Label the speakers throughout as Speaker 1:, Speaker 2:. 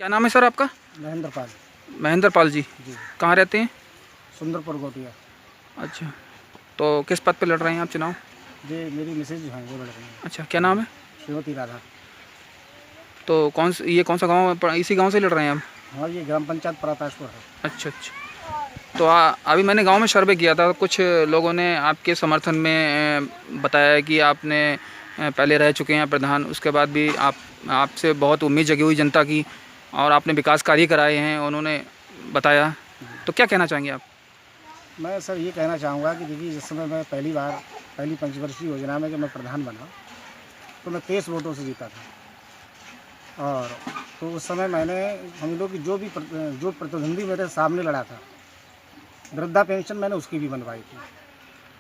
Speaker 1: क्या नाम है सर आपका?
Speaker 2: महेंद्र पाल।
Speaker 1: महेंद्र पाल जी।
Speaker 2: जी।
Speaker 1: कहाँ रहते हैं?
Speaker 2: सुंदरपुर गोटिया।
Speaker 1: अच्छा, तो किस पद पे लड़ रहे हैं आप चुनाव?
Speaker 2: जी, मेरी मिसेज जो हैं वो लड़ रही हैं।
Speaker 1: अच्छा, क्या नाम है?
Speaker 2: श्रीमती राधा।
Speaker 1: तो ये कौन सा गांव है? इसी गांव से लड़ रहे हैं आप?
Speaker 2: हाँ, ये ग्राम पंचायत पराताजपुर है।
Speaker 1: अच्छा अच्छा। तो अभी मैंने गांव में सर्वे किया था, कुछ लोगों ने आपके समर्थन में बताया कि आपने पहले रह चुके हैं प्रधान, उसके बाद भी आपसे बहुत उम्मीद जगी हुई जनता की और आपने विकास कार्य कराए हैं, उन्होंने बताया। तो क्या कहना चाहेंगे आप?
Speaker 2: मैं सर ये कहना चाहूँगा कि देखिए, जिस समय मैं पहली पंचवर्षीय योजना में जब मैं प्रधान बना तो मैं 23 वोटों से जीता था। और तो उस समय मैंने हम लोग की जो प्रतिद्वंदी मेरे सामने लड़ा था, वृद्धा पेंशन मैंने उसकी भी बनवाई थी।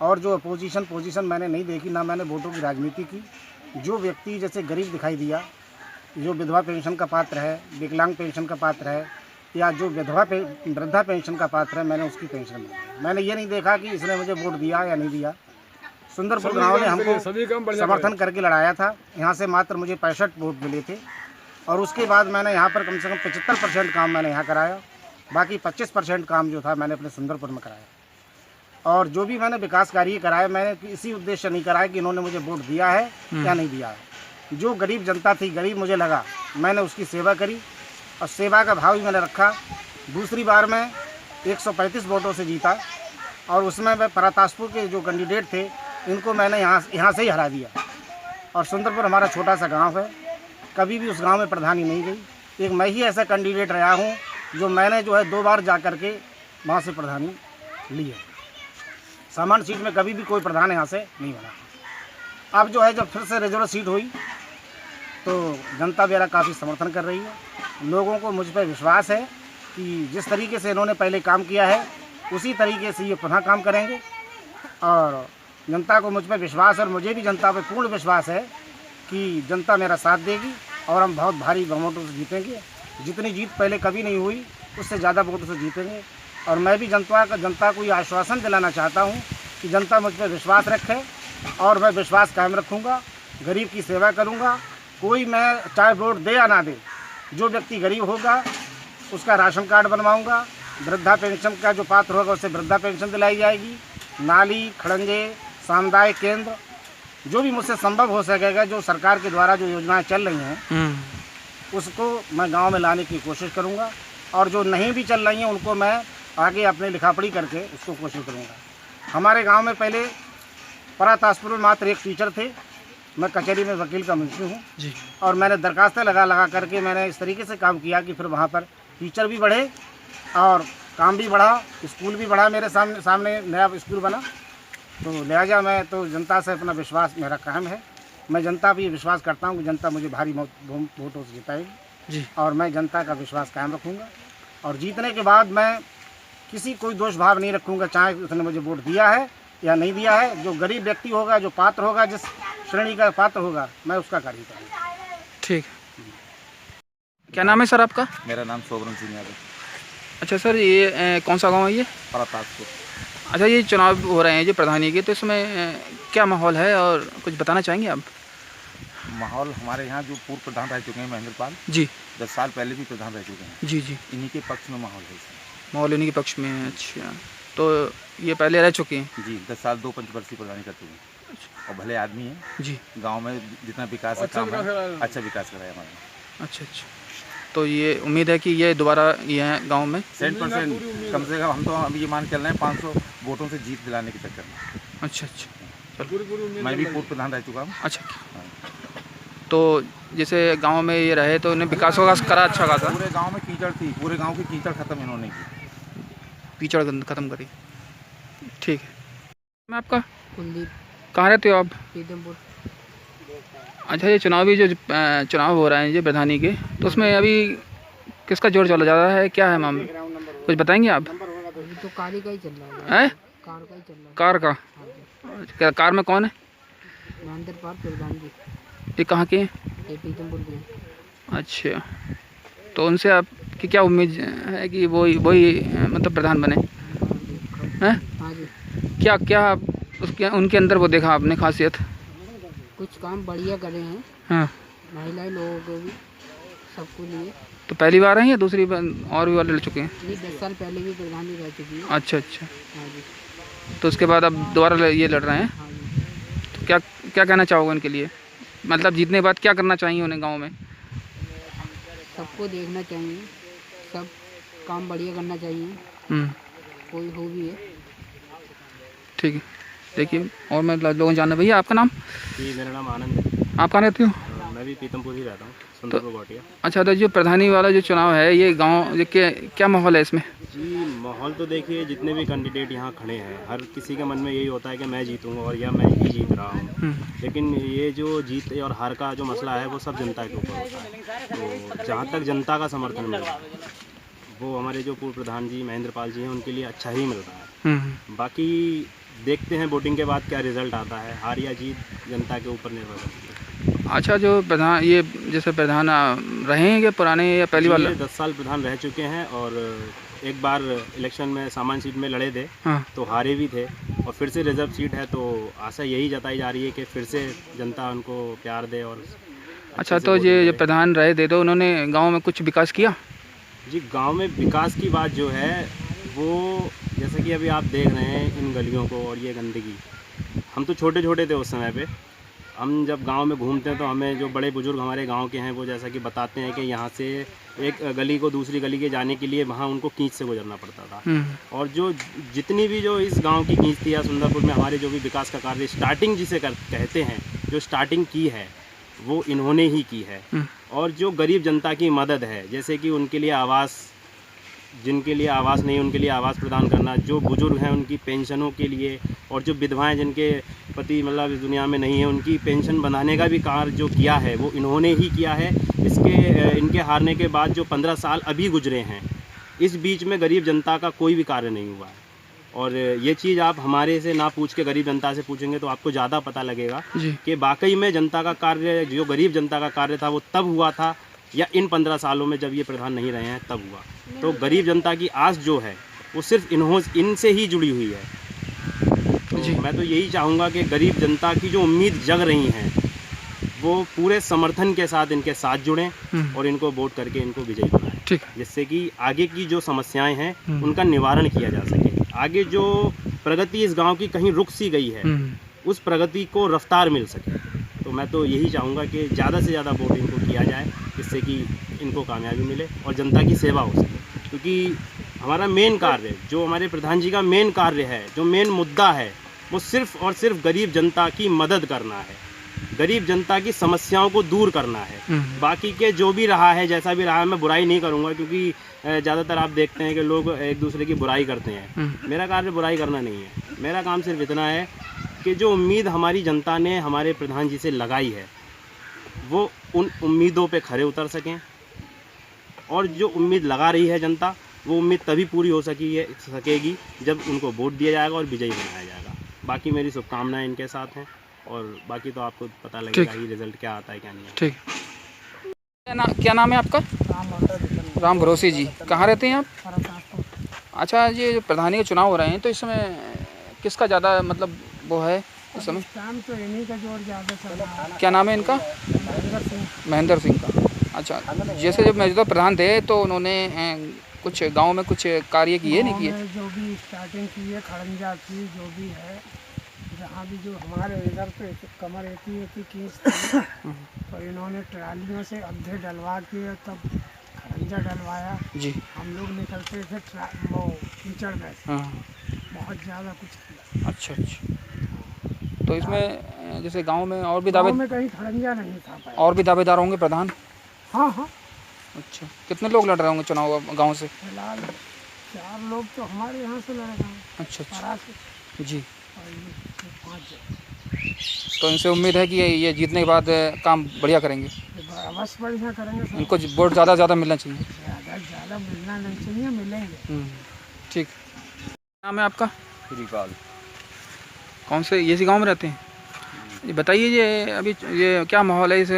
Speaker 2: और जो पोजीशन मैंने नहीं देखी, ना मैंने वोटों की राजनीति की। जो व्यक्ति जैसे गरीब दिखाई दिया, जो विधवा पेंशन का पात्र है, विकलांग पेंशन का पात्र है, या जो वृद्धा पेंशन का पात्र है, मैंने उसकी पेंशन ली। मैंने ये नहीं देखा कि इसने मुझे वोट दिया या नहीं दिया। सुंदरपुर गांव ने हमको समर्थन करके लड़ाया था। यहाँ से मात्र मुझे 65 वोट मिले थे। और उसके बाद मैंने यहाँ पर कम से कम 75% काम मैंने यहाँ कराया। बाकी 25% काम जो था मैंने अपने सुंदरपुर में कराया। और जो भी मैंने विकास कार्य कराया, मैंने इसी उद्देश्य नहीं कराया कि इन्होंने मुझे वोट दिया है या नहीं दिया है। जो गरीब जनता थी, गरीब मुझे लगा, मैंने उसकी सेवा करी और सेवा का भाव भी मैंने रखा। दूसरी बार मैं 135 वोटों से जीता और उसमें मैं पराताजपुर के जो कैंडिडेट थे, इनको मैंने यहाँ से ही हरा दिया। और सुंदरपुर हमारा छोटा सा गांव है, कभी भी उस गांव में प्रधानी नहीं गई। एक मैं ही ऐसा कैंडिडेट रहा हूँ जो मैंने जो है 2 बार जा कर के वहाँ से प्रधानी ली है। सामान्य सीट में कभी भी कोई प्रधान यहाँ से नहीं बना। अब जो है, जब फिर से रिजर्व सीट हुई तो जनता मेरा काफ़ी समर्थन कर रही है। लोगों को मुझ पर विश्वास है कि जिस तरीके से इन्होंने पहले काम किया है, उसी तरीके से ये पुनः काम करेंगे। और जनता को मुझ पर विश्वास है और मुझे भी जनता पर पूर्ण विश्वास है कि जनता मेरा साथ देगी और हम बहुत भारी वोटों से जीतेंगे। जितनी जीत पहले कभी नहीं हुई, उससे ज़्यादा वोटों से जीतेंगे। और मैं भी जनता को ये आश्वासन दिलाना चाहता हूँ कि जनता मुझ पर विश्वास रखे और मैं विश्वास कायम रखूँगा। गरीब की सेवा करूँगा। कोई, मैं चाहे वोट दे या ना दे, जो व्यक्ति गरीब होगा उसका राशन कार्ड बनवाऊँगा। वृद्धा पेंशन का जो पात्र होगा उसे वृद्धा पेंशन दिलाई जाएगी। नाली, खड़ंजे, सामुदायिक केंद्र, जो भी मुझसे संभव हो सकेगा, जो सरकार के द्वारा जो योजनाएं चल रही हैं, उसको मैं गांव में लाने की कोशिश करूंगा। और जो नहीं भी चल रही हैं उनको मैं आगे अपने लिखापढ़ी करके उसको कोशिश करूंगा। हमारे गांव में पहले पराताजपुर में मात्र एक टीचर थे। मैं कचहरी में वकील का मुंशी हूँ जी। और मैंने दरखास्तें लगा करके मैंने इस तरीके से काम किया कि फिर वहाँ पर टीचर भी बढ़े और काम भी बढ़ा, स्कूल भी बढ़ा। मेरे सामने नया स्कूल बना। तो लिहाजा मैं तो जनता से अपना विश्वास मेरा कायम है। मैं जनता पर ये विश्वास करता हूँ कि जनता मुझे भारी वोटों से जिताएगी जी। और मैं जनता का विश्वास कायम रखूँगा। और जीतने के बाद मैं कोई दोष भाव नहीं रखूँगा, चाहे उसने मुझे वोट दिया है या नहीं दिया है। जो गरीब व्यक्ति होगा, जो पात्र होगा, जिस श्रेणी का पात्र होगा, मैं उसका कार्य करूँगा।
Speaker 1: ठीक। क्या नाम है सर आपका?
Speaker 3: मेरा नाम सोबरन सिंह यादव।
Speaker 1: अच्छा सर, ये कौन सा गाँव है ये?
Speaker 3: पराताजपुर।
Speaker 1: अच्छा, ये चुनाव हो रहे हैं जी प्रधानी के, तो इसमें क्या माहौल है और कुछ बताना चाहेंगे आप?
Speaker 3: माहौल हमारे यहाँ जो पूर्व प्रधान रह चुके हैं महेंद्र पाल जी, 10 साल पहले भी प्रधान रह चुके हैं जी जी, इन्हीं के पक्ष में माहौल है।
Speaker 1: माहौल इन्हीं के पक्ष में है। अच्छा, तो ये पहले रह चुके हैं
Speaker 3: जी, 10 साल 2 पंचवर्षीय प्रधानी कर चुके हैं। अच्छा। और भले आदमी हैं जी। गाँव में जितना विकास अच्छा विकास कराया हमारे।
Speaker 1: अच्छा अच्छा, तो ये उम्मीद है कि ये दोबारा ये गांव में
Speaker 3: 100% कम से कम हम तो अभी ये मान के चल रहे हैं 500 वोटों से जीत दिलाने के चक्कर में।
Speaker 1: अच्छा अच्छा,
Speaker 3: मैं भी पूर्व प्रधान रह चुका हूँ।
Speaker 1: अच्छा, तो जैसे गांव में ये रहे तो इन्हें विकास करा अच्छा खासा।
Speaker 3: पूरे गांव में कीचड़ थी, पूरे गांव की कीचड़ खत्म इन्होंने की,
Speaker 1: कीचड़ खत्म करी। ठीक है। मैं आपका
Speaker 4: कुलदीप।
Speaker 1: कहाँ रहते हो आप?
Speaker 4: पीतमपुर।
Speaker 1: अच्छा, ये चुनावी जो चुनाव हो रहे हैं ये प्रधानी के, तो उसमें अभी किसका जोर चला जा रहा है, क्या है मामला, कुछ बताएंगे आप?
Speaker 4: अभी तो कार का ही चल रहा है। कार का ही चल रहा है।
Speaker 1: कार का? क्या कार में कौन है?
Speaker 4: महेंद्र पाल प्रधान जी।
Speaker 1: ये कहाँ के हैं?
Speaker 4: ये पीतमपुर के।
Speaker 1: अच्छा, तो उनसे आपकी क्या उम्मीद है कि वही मतलब प्रधान बने हैं?
Speaker 4: हाँ जी।
Speaker 1: क्या क्या उनके अंदर वो देखा आपने खासियत?
Speaker 4: कुछ काम बढ़िया करे हैं।
Speaker 1: हाँ,
Speaker 4: महिला लोगों को भी, सबको लिए
Speaker 1: तो पहली बार हैं या दूसरी बार और भी बार लड़ चुके हैं?
Speaker 4: नहीं, 10 साल पहले भी प्रधान जी रह चुकी है।
Speaker 1: अच्छा अच्छा।
Speaker 4: हाँ जी।
Speaker 1: तो उसके बाद अब दोबारा ये लड़ रहे हैं।
Speaker 4: हाँ जी।
Speaker 1: तो क्या क्या कहना चाहोगे उनके लिए, मतलब जीतने के बाद क्या करना चाहिए उन्हें गांव में?
Speaker 4: सबको देखना चाहिए, सब काम बढ़िया करना चाहिए, कोई हो भी है।
Speaker 1: ठीक है। देखिए और मैं लोगों जानना, भैया आपका नाम?
Speaker 3: जी मेरा नाम आनंद है।
Speaker 1: आप कहाँ रहते हो?
Speaker 3: मैं भी पीतमपुर ही रहता हूँ, सुंदरपुर घोटिया।
Speaker 1: अच्छा, तो जो प्रधानी वाला जो चुनाव है ये गांव के क्या माहौल है इसमें?
Speaker 3: जी माहौल तो देखिए, जितने भी कैंडिडेट यहाँ खड़े हैं हर किसी के मन में यही होता है कि मैं जीतूंगा और या मैं ही जीत रहा हूँ। लेकिन ये जो जीत और हार का जो मसला है वो सब जनता के ऊपर होता है। तो जहाँ तक जनता का समर्थन मिल रहा है वो हमारे जो पूर्व प्रधान जी महेंद्र पाल जी हैं उनके लिए अच्छा ही मिल रहा है। बाकी देखते हैं वोटिंग के बाद क्या रिजल्ट आता है, हार या जीत जनता के ऊपर निर्भर करती है।
Speaker 1: अच्छा, जो प्रधान ये जैसे प्रधान रहे हैं क्या पुराने या पहली बार?
Speaker 3: 10 साल प्रधान रह चुके हैं और एक बार इलेक्शन में सामान्य सीट में लड़े थे।
Speaker 1: हाँ।
Speaker 3: तो हारे भी थे और फिर से रिजर्व सीट है, तो आशा यही जताई जा रही है कि फिर से जनता उनको प्यार दे। और
Speaker 1: अच्छा, तो ये प्रधान रहे थे तो उन्होंने गांव में कुछ विकास किया? जी
Speaker 3: गांव में विकास की बात जो है वो जैसे कि अभी आप देख रहे हैं इन गलियों को और ये गंदगी, हम तो छोटे छोटे थे उस समय पे। हम जब गांव में घूमते हैं तो हमें जो बड़े बुजुर्ग हमारे गांव के हैं वो जैसा कि बताते हैं कि यहाँ से एक गली को दूसरी गली के जाने के लिए वहाँ उनको कीच से गुजरना पड़ता था। और जो जितनी भी जो इस गांव की कीच थी या सुंदरपुर में हमारे जो भी विकास का कार्य स्टार्टिंग जिसे कहते हैं, जो स्टार्टिंग की है वो इन्होंने ही की है। और जो गरीब जनता की मदद है, जैसे कि उनके लिए आवास, जिनके लिए आवास नहीं उनके लिए आवास प्रदान करना, जो बुजुर्ग हैं उनकी पेंशनों के लिए, और जो विधवाएं जिनके पति मतलब इस दुनिया में नहीं है उनकी पेंशन बनाने का भी कार्य जो किया है वो इन्होंने ही किया है। इनके हारने के बाद जो 15 साल अभी गुजरे हैं इस बीच में गरीब जनता का कोई भी कार्य नहीं हुआ है। और ये चीज़ आप हमारे से ना पूछ के गरीब जनता से पूछेंगे तो आपको ज़्यादा पता लगेगा कि वाकई में जनता का कार्य, जो गरीब जनता का कार्य था वो तब हुआ था या इन 15 सालों में जब ये प्रधान नहीं रहे हैं तब हुआ। तो गरीब जनता की आस जो है वो सिर्फ इनसे ही जुड़ी हुई है। तो मैं तो यही चाहूँगा कि गरीब जनता की जो उम्मीद जग रही हैं वो पूरे समर्थन के साथ इनके साथ जुड़ें और इनको वोट करके इनको विजयी बनाएं, ठीक, जिससे कि आगे की जो समस्याएं हैं उनका निवारण किया जा सके। आगे जो प्रगति इस गांव की कहीं रुक सी गई है उस प्रगति को रफ्तार मिल सके। तो मैं तो यही चाहूँगा कि ज़्यादा से ज़्यादा वोट इनको किया जाए जिससे कि इनको कामयाबी मिले और जनता की सेवा हो सके। क्योंकि हमारा मेन कार्य, जो हमारे प्रधान जी का मेन कार्य है, जो मेन मुद्दा है वो सिर्फ और सिर्फ गरीब जनता की मदद करना है, गरीब जनता की समस्याओं को दूर करना है। बाकी के जो भी रहा है, जैसा भी रहा है, मैं बुराई नहीं करूँगा क्योंकि ज़्यादातर आप देखते हैं कि लोग एक दूसरे की बुराई करते हैं। मेरा कार्य बुराई करना नहीं है, मेरा काम सिर्फ इतना है कि जो उम्मीद हमारी जनता ने हमारे प्रधान जी से लगाई है वो उन उम्मीदों पे खरे उतर सकें। और जो उम्मीद लगा रही है जनता वो उम्मीद तभी पूरी हो सकेगी जब उनको वोट दिया जाएगा और विजयी बनाया जाएगा। बाकी मेरी शुभकामनाएं इनके साथ हैं और बाकी तो आपको पता लगेगा ही रिजल्ट क्या आता है क्या नहीं। ठीक,
Speaker 1: क्या नाम है आपका? राम भरोसी जी। कहाँ रहते हैं आप? अच्छा, ये जो प्रधानी के चुनाव हो रहे हैं तो इस समय किसका ज़्यादा मतलब वो है इस समय?
Speaker 2: तो इन्हीं का जोर ज़्यादा चल रहा है।
Speaker 1: क्या नाम है इनका? महेंद्र सिंह का। अच्छा, जैसे जब मौजूदा प्रधान थे तो उन्होंने कुछ गांव में कुछ कार्य किए नहीं किए?
Speaker 2: जो भी स्टार्टिंग की है, खड़ंजा की जो भी है, जहाँ भी जो हमारे इधर पे कमर एती कीच तो इन्होंने ट्रालियों से अड्ढे डलवा के तब खड़ंजा डलवाया जी। हम लोग निकलते थे वो कीचड़ में, बहुत ज़्यादा कुछ किया।
Speaker 1: अच्छा अच्छा। तो इसमें जैसे गांव में और भी
Speaker 2: दावे में कहीं खड़ंजा नहीं था,
Speaker 1: और भी दावेदार होंगे प्रधान?
Speaker 2: हाँ हाँ। अच्छा,
Speaker 1: कितने लोग लड़ रहे होंगे चुनाव गांव से?
Speaker 2: फिलहाल 4 लोग तो हमारे यहाँ से लड़ रहे हैं। अच्छा अच्छा जी। और ये 5।
Speaker 1: तो इनसे उम्मीद है कि ये जीतने के बाद काम बढ़िया करेंगे?
Speaker 2: बस बढ़िया करेंगे।
Speaker 1: इनको वोट ज़्यादा मिलना चाहिए?
Speaker 2: ज़्यादा मिलना नहीं चाहिए, मिलेंगे।
Speaker 1: ठीक। नाम है आपका?
Speaker 3: श्रीपाल।
Speaker 1: कौन से इसी गांव में रहते हैं? ये बताइए, ये अभी ये क्या माहौल है इस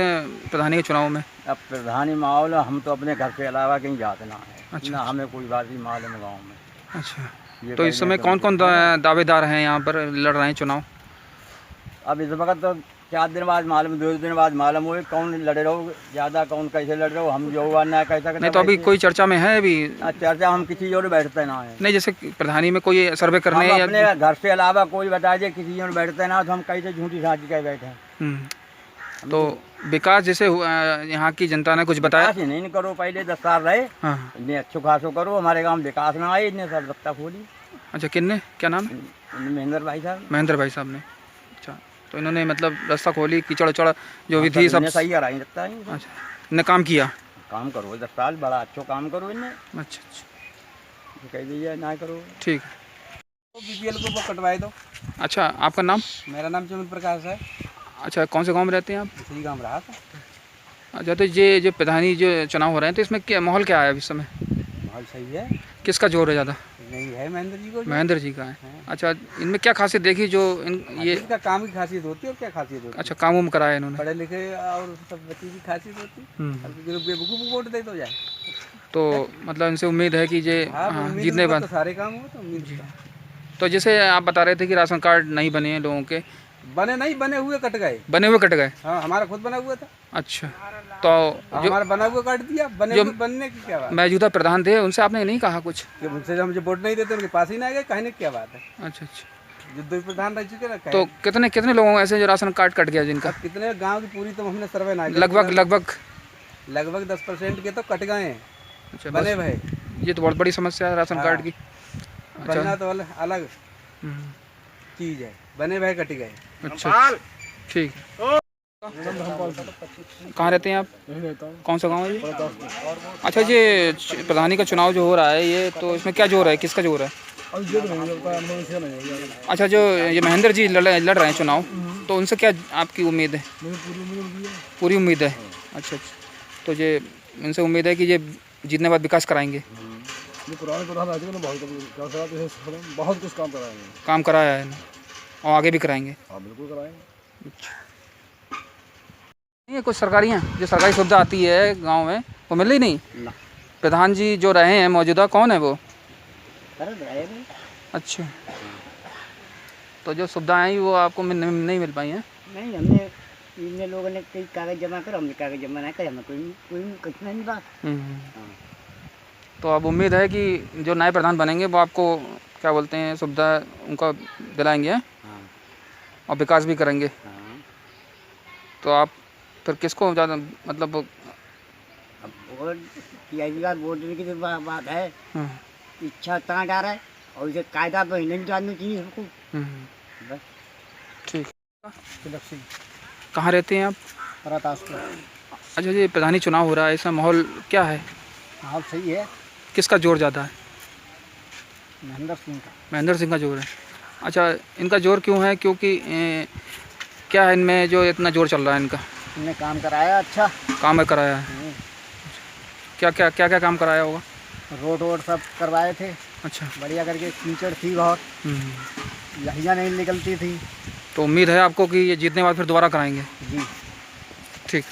Speaker 1: प्रधानी के चुनाव में?
Speaker 5: अब प्रधानी माहौल, हम तो अपने घर के अलावा कहीं जाते ना है।
Speaker 1: अच्छा,
Speaker 5: ना हमें कोई बात ही मालूम है गाँव में।
Speaker 1: अच्छा, तो इस समय कौन कौन दावेदार हैं यहाँ पर लड़ रहे हैं चुनाव?
Speaker 5: अब इस वक्त तो 4 दिन बाद मालूम, 2 दिन बाद मालूम हुए कौन लड़ रहे हो ज़्यादा, कौन कैसे लड़ रहे हो, हम जो हुआ ना कह सकते।
Speaker 1: नहीं तो अभी कोई चर्चा में है अभी?
Speaker 5: चर्चा हम किसी और बैठते ना है।
Speaker 1: नहीं, जैसे प्रधानी में कोई सर्वे करने
Speaker 5: हम
Speaker 1: या
Speaker 5: अपने घर से अलावा कोई बता दे किसी और बैठते ना, तो हम कैसे झूठी साझी कह बैठे हैं।
Speaker 1: तो विकास जैसे यहाँ की जनता ने कुछ बताया?
Speaker 5: विकास ही नहीं करो, पहले 10 साल रहे,
Speaker 1: हाँ।
Speaker 5: इतने अच्छो खासो करो, हमारे गाँव विकास में आए, इतने सब रफ्ता खोली।
Speaker 1: अच्छा, किन्ने, क्या नाम है?
Speaker 5: महेंद्र भाई साहब।
Speaker 1: महेंद्र भाई साहब ने। अच्छा, तो इन्होंने मतलब रास्ता खोली, कीचड़ उचड़ जो भी थी सब
Speaker 5: सही आ रही लगता है।
Speaker 1: अच्छा, इन्हें काम किया?
Speaker 5: काम करो 10 साल, बड़ा अच्छो काम करो इन्हें।
Speaker 1: अच्छा अच्छा,
Speaker 5: कह दीजिए ना करो।
Speaker 1: ठीक।
Speaker 6: BPL को वो कटवाए दो।
Speaker 1: अच्छा, आपका नाम?
Speaker 6: मेरा नाम चमन प्रकाश है।
Speaker 1: अच्छा, कौन से गांव में रहते हैं आप?
Speaker 6: इसी गाँव रहा था।
Speaker 1: अच्छा, तो ये जो प्रधानी जो चुनाव हो रहे हैं, तो इसमें क्या माहौल क्या है अभी इस समय?
Speaker 6: माहौल सही है,
Speaker 1: किसका जोर है ज़्यादा?
Speaker 6: नहीं है महेंद्र जी को।
Speaker 1: महेंद्र जी का है। अच्छा, इनमें क्या खासियत देखी जो ये?
Speaker 6: इसका काम की खासियत होती है और क्या खासियत होती है।
Speaker 1: अच्छा, काम उम कराया इन्होंने?
Speaker 6: पढ़े लिखे और सब बच्चे की खासियत होती है। अब जो बेवकूफ वोट दे तो जाए।
Speaker 1: तो मतलब इनसे उम्मीद है कि ये
Speaker 6: हाँ,
Speaker 1: हाँ, जीतने
Speaker 6: तो
Speaker 1: बाद।
Speaker 6: सारे काम हो तो उम्मीद।
Speaker 1: तो जैसे आप बता रहे थे कि राशन कार्ड नहीं बने हैं लोगों के?
Speaker 6: बने नहीं, बने हुए कट गए।
Speaker 1: बने हुए कट गए?
Speaker 6: हाँ, हमारा खुद बना हुआ था।
Speaker 1: अच्छा, तो जो
Speaker 6: हमारा बना हुआ काट दिया, बने हुए बनने की क्या बात
Speaker 1: मौजूदा प्रधान थे उनसे आपने नहीं कहा कुछ?
Speaker 6: कि उनसे जब मुझे वोट नहीं देते उनके पास ही ना गए, कहने की क्या बात है।
Speaker 1: अच्छा अच्छा,
Speaker 6: जो दो प्रधान रह चुके ना।
Speaker 1: तो कितने कितने लोगों ऐसे जो राशन कार्ड कट गया जिनका?
Speaker 6: कितने गाँव की पूरी तो हमने सर्वे ना किया।
Speaker 1: लगभग
Speaker 6: 10% के तो कट गए हैं।
Speaker 1: अच्छा,
Speaker 6: बने
Speaker 1: बस
Speaker 6: भाई,
Speaker 1: ये तो बहुत बड़ी समस्या है राशन कार्ड की।
Speaker 6: बनना तो अलग
Speaker 1: हम्म,
Speaker 6: चीज है, बने भाई कट गए।
Speaker 1: अच्छा, ठीक है। कहाँ रहते हैं आप? कौन सा गांव है ये? अच्छा, ये प्रधानी का चुनाव जो हो रहा है ये, तो इसमें क्या जोर है, किसका जोर है? अच्छा, जो ये महेंद्र जी लड़ रहे हैं चुनाव, तो उनसे क्या आपकी उम्मीद है? पूरी उम्मीद है। अच्छा अच्छा, तो ये उनसे उम्मीद है कि ये जीतने बाद विकास कराएंगे?
Speaker 2: बहुत कुछ काम कराएंगे।
Speaker 1: काम कराया है ना, और आगे भी कराएंगे?
Speaker 2: हाँ, बिल्कुल कराएंगे।
Speaker 1: अच्छा, ये कुछ सरकारी हैं जो सरकारी सुविधा आती है गांव में, वो मिल रही नहीं? प्रधान जी जो रहे हैं मौजूदा, कौन है वो? अच्छा, तो जो सुविधाएं आई वो आपको नहीं मिल पाई हैं?
Speaker 7: नहीं, हमने इतने लोगों ने कई कागज जमा कर, हमने कागज जमा नहीं करे, हमें कोई कुछ नहीं बात।
Speaker 1: तो अब उम्मीद है कि जो नए प्रधान बनेंगे वो आपको क्या बोलते हैं सुविधा उनका दिलाएंगे हैं?
Speaker 7: हाँ।
Speaker 1: और विकास भी करेंगे।
Speaker 7: हाँ।
Speaker 1: तो आप फिर किसको ज़्यादा मतलब
Speaker 7: अब वोट वोट देने की तो बात है, इच्छा कहाँ जा रहा है, और इसे कायदा तो नहीं जानना चाहिए सबको। बस
Speaker 1: ठीक।
Speaker 2: तिलक सिंह।
Speaker 1: कहाँ रहते हैं आप?
Speaker 2: रातासपुर।
Speaker 1: अच्छा, ये प्रधानी चुनाव हो रहा है, इसका माहौल क्या है?
Speaker 2: माहौल सही है।
Speaker 1: किसका जोर ज़्यादा है?
Speaker 2: महेंद्र सिंह का।
Speaker 1: महेंद्र सिंह का जोर है। अच्छा, इनका जोर क्यों है? क्योंकि क्या है इनमें जो इतना जोर चल रहा है इनका?
Speaker 2: इन्हें काम कराया, अच्छा
Speaker 1: काम कराया है। क्या काम कराया होगा?
Speaker 2: रोड वोड सब करवाए थे।
Speaker 1: अच्छा,
Speaker 2: बढ़िया करके, कीचड़ थी बहुत, लहिया नहीं निकलती थी।
Speaker 1: तो उम्मीद है आपको कि ये जीतने के बाद फिर दोबारा कराएंगे?
Speaker 2: जी।
Speaker 1: ठीक।